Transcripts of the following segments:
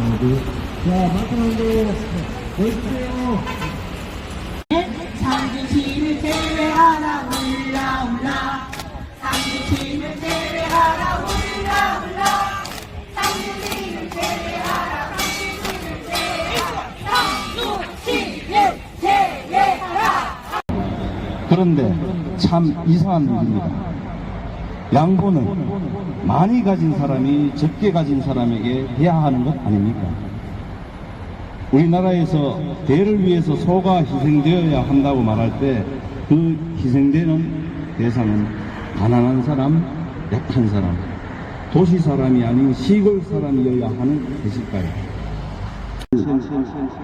자, 마지막으로 보여주세요. 상주시를 제외하라 울라 울라 상주시를 제외하라 울라 울라 상주시를 제외하라 상주시를 제외하라. 그런데 참 이상한 일입니다. 양보는 많이 가진 사람이 적게 가진 사람에게 해야 하는 것 아닙니까? 우리나라에서 대를 위해서 소가 희생되어야 한다고 말할 때 그 희생되는 대상은 가난한 사람, 약한 사람, 도시 사람이 아닌 시골 사람이어야 하는 것일까요?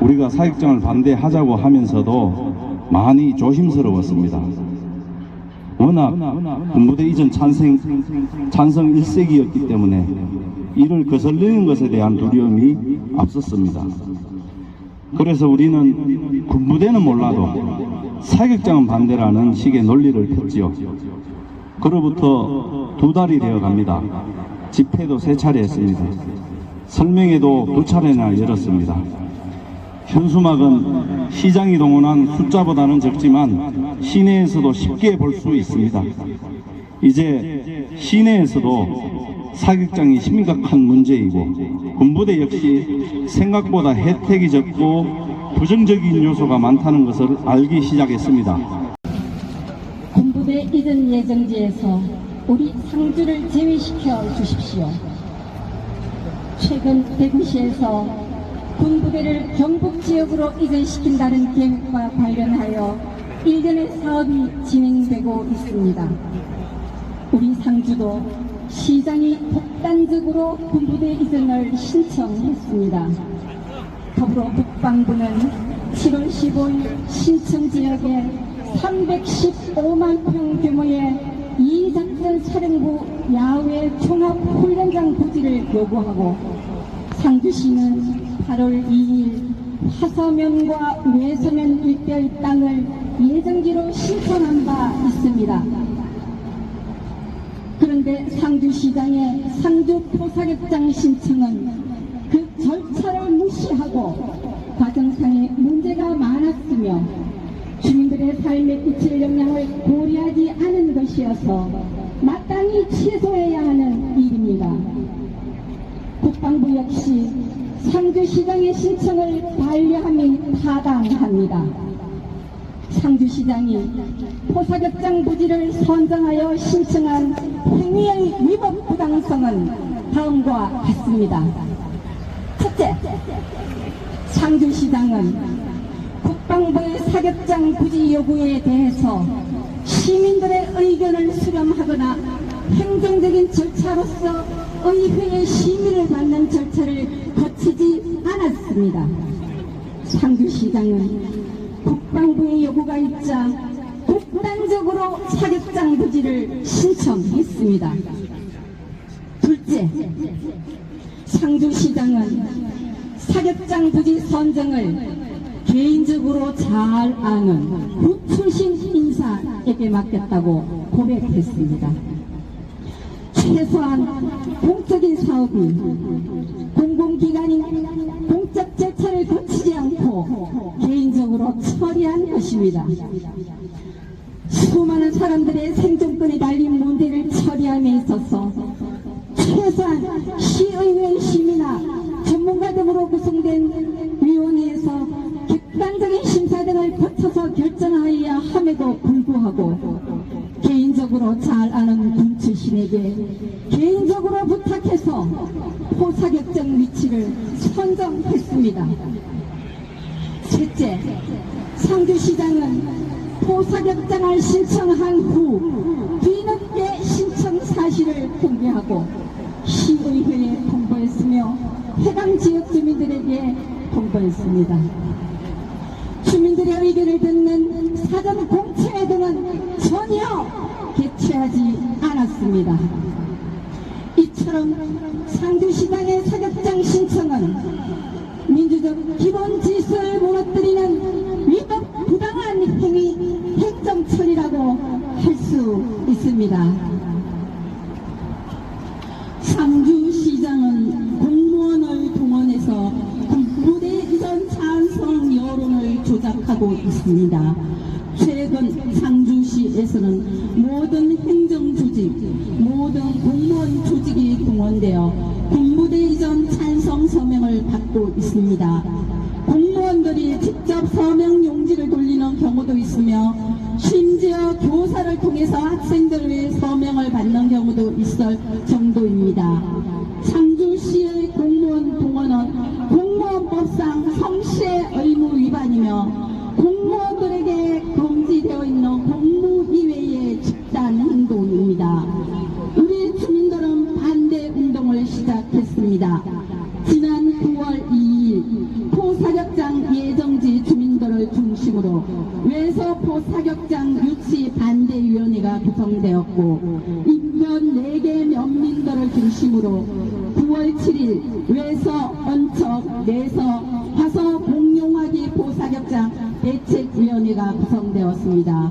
우리가 사익정을 반대하자고 하면서도 많이 조심스러웠습니다. 워낙 군부대 이전 찬성 1세기였기 때문에 이를 거슬리는 것에 대한 두려움이 앞섰습니다. 그래서 우리는 군부대는 몰라도 사격장은 반대라는 식의 논리를 폈지요. 그로부터 2달이 되어 갑니다. 집회도 3차례 했습니다. 설명회도 2차례나 열었습니다. 현수막은 시장이 동원한 숫자보다는 적지만 시내에서도 쉽게 볼 수 있습니다. 이제 시내에서도 사격장이 심각한 문제이고 군부대 역시 생각보다 혜택이 적고 부정적인 요소가 많다는 것을 알기 시작했습니다. 군부대 이전 예정지에서 우리 상주를 제외시켜 주십시오. 최근 대구시에서 군부대를 경북 지역으로 이전시킨다는 계획과 관련하여 일련의 사업이 진행되고 있습니다. 우리 상주도 시장이 독단적으로 군부대 이전을 신청했습니다. 더불어 국방부는 7월 15일 신청지역에 315만 평 규모의 이작전 사령부 야외 종합훈련장 부지를 요구하고 상주시는 8월 2일 화서면과 외서면 일대의 땅을 예정지로 신청한 바 있습니다. 그런데 상주시장의 상주 토사격장 신청은 그 절차를 무시하고 과정상에 문제가 많았으며 주민들의 삶에 끼칠 영향을 고려하지 않은 것이어서 마땅히 취소해야 하는 일입니다. 국방부 역시 상주시장의 신청을 반려함이 타당합니다. 상주시장이 토사격장 부지를 선정하여 신청한 행위의 위법 부당성은 다음과 같습니다. 첫째, 상주시장은 국방부의 사격장 부지 요구에 대해서 시민들의 의견을 수렴하거나 행정적인 절차로서 의회의 심의를 받는 절차를 거치지 않았습니다. 상주시장은 국방부의 요구가 있자 독단적으로 사격장 부지를 신청했습니다. 둘째, 상주시장은 사격장 부지 선정을 개인적으로 잘 아는 구 출신 인사에게 맡겼다고 고백했습니다. 최소한 공적인 사업이 공공기관인 공적 절차를 거치지 않고 개인적으로 처리한 것입니다. 수많은 사람들의 생존권에 달린 문제를 처리함에 있어서 최소한 시의회 심의나 전문가 등으로 구성된 위원회에서 객관적인 심사 등을 거쳐서 결정하여야 함에도 불구하고 개인적으로 잘 아는 군 출신에게 개인적으로 부탁해서 포사격장 위치를 선정했습니다. 셋째, 상주시장은 포사격장을 신청한 후 뒤늦게 신청 사실을 공개하고 시의회에 통보했으며 해당 지역 주민들에게 통보했습니다. 주민들의 의견을 듣는 사전 공청회 등은 전혀 개최하지 않았습니다. 이처럼 상주시장의 사격장 신청은 민주적 기본 질서를 무너뜨리는 위법 부당한 행위 행정 처리라고 할 수 있습니다. 상주시장은 공무원을 동원해서 하고 있습니다. 최근 상주시에서는 모든 행정조직, 모든 공무원 조직이 동원되어 군부대 이전 찬성 서명을 받고 있습니다. 공무원들이 직접 서명 용지를 돌리는 경우도 있으며 심지어 교사를 통해서 학생들을 위해 서명을 받는 경우도 있을 정도입니다. 상주시의 공무원 동원은 공무원법상 성시의 의무 위반이며 공무원들에게 금지되어 있는 공무 이외의 집단 행동입니다. 우리 주민들은 반대 운동을 시작했습니다. 지난 9월 2일 포사격장 예정지 주민들을 중심으로 외서포 사격장 유치 반대위원회가 구성되었고 인근 4개 면민들을 중심으로 9월 7일 외서, 언척, 내서, 화서 공용화기 포사격장 대책위원회가 구성되었습니다.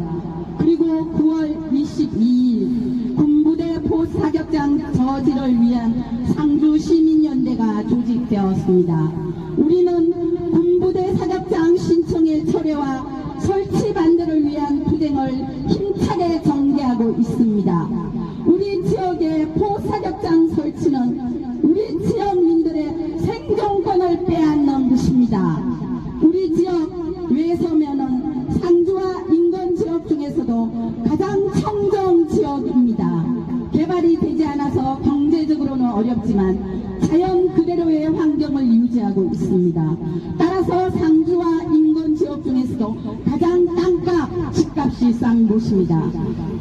그리고 9월 22일 군부대 포사격장 저지를 위한 상주시민연대가 조직되었습니다. 우리는 군부대 사격장 신청의 철회와 설치 반대를 위한 투쟁을 힘차게 전개하고 있습니다. 우리 지역의 포사격장 설치는 우리 지역민들의 생존권을 빼앗는 것입니다. 우리 지역 외서면은 상주와 인근 지역 중에서도 가장 청정 지역입니다. 개발이 되지 않아서 경제적으로는 어렵지만 자연 그대로의 환경을 유지하고 있습니다. 따라서 상주와 인근 지역 중에서도 가장 땅값, 집값이 싼 곳입니다.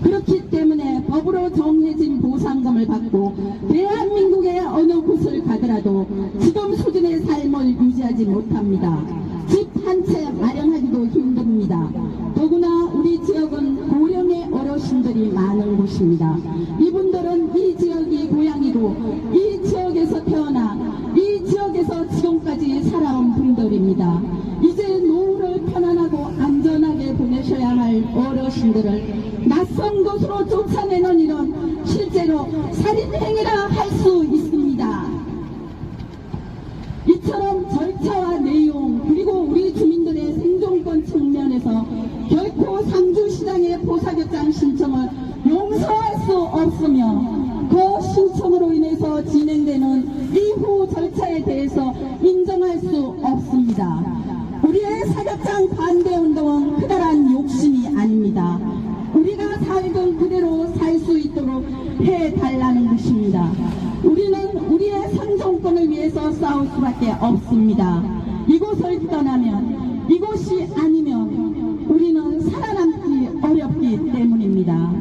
그렇기 때문에 법으로 정해진 보상금을 받고 대한민국의 어느 곳을 가더라도 지금 수준의 삶을 유지하지 못합니다. 집 한 채 마련하기도 힘듭니다. 더구나 우리 지역은 고령의 어르신들이 많은 곳입니다. 이분들은 이 지역이 고향이고 이 지역에서 태어나 이 지역에서 지금까지 살아온 분들입니다. 이제 노후를 편안하고 안전하게 보내셔야 할 어르신들을 낯선 곳으로 쫓아내는 일은 실제로 살인행위라 할 수 있습니다. 이처럼 절차와 내용 그리고 우리 주민들의 생존권 측면에서 결코 상주시장의 포사격장 신청을 용서할 수 없으며 그 신청으로 인해서 진행되는 이후 절차에 대해서 인정할 수 없습니다. 우리의 사격장 반대운동은 크다란 욕심이 아닙니다. 우리가 살던 그대로 살 수 있도록 해달라는 것입니다. 우리는 우리의 생존권을 위해서 싸울 수밖에 없습니다. 이곳을 떠나면, 이곳이 아니면 우리는 살아남기 어렵기 때문입니다.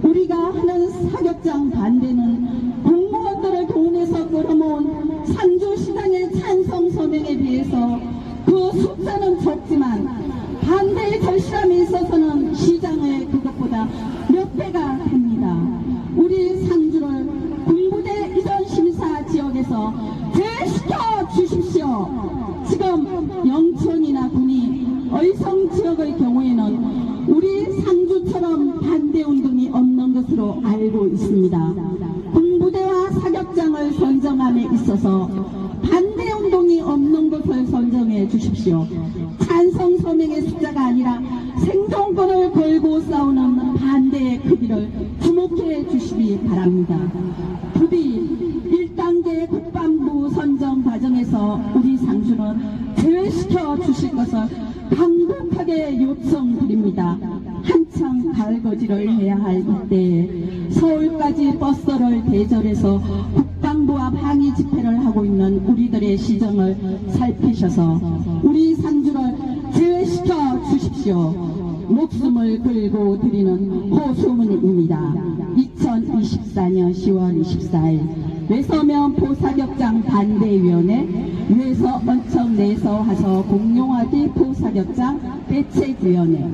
우리가 하는 사격장 반대는 공무원들을 동원해서 끌어모은 상주시장의 찬성 서명에 비해서 그 숫자는 적지만 반대의 절실함에 있어서는 시장의 그것보다 몇 배가 됩니다. 우리 상주를 군부대 이전 심사 지역에서 제외시켜 주십시오. 지금 영천이나 군위, 의성 지역의 경우에는 우리 상주처럼 반대운동이 없는 것으로 알고 있습니다. 군부대와 사격장을 선정함에 있어서 반대운동이 없는 곳을 선정해 주십시오. 찬성 서명의 숫자가 아니라 생존권을 걸고 싸우는 반대의 크기를 주목해 주시기 바랍니다. 부디 1단계 국방부 선정 과정에서 우리 상주는 제외시켜 주실 것을 강력하게 요청드립니다. 한창 달거지를 해야 할 이때에 서울까지 버스를 대절해서 국방부와 항의 집회를 하고 있는 우리들의 시정을 살피셔서 우리 상주를 제외시켜 주십시오. 목숨을 걸고 드리는 호소문입니다. 2024년 10월 24일 외서면 포사격장 반대위원회 외서 언척 내서 화서 공용화기 포사격장 대책위원회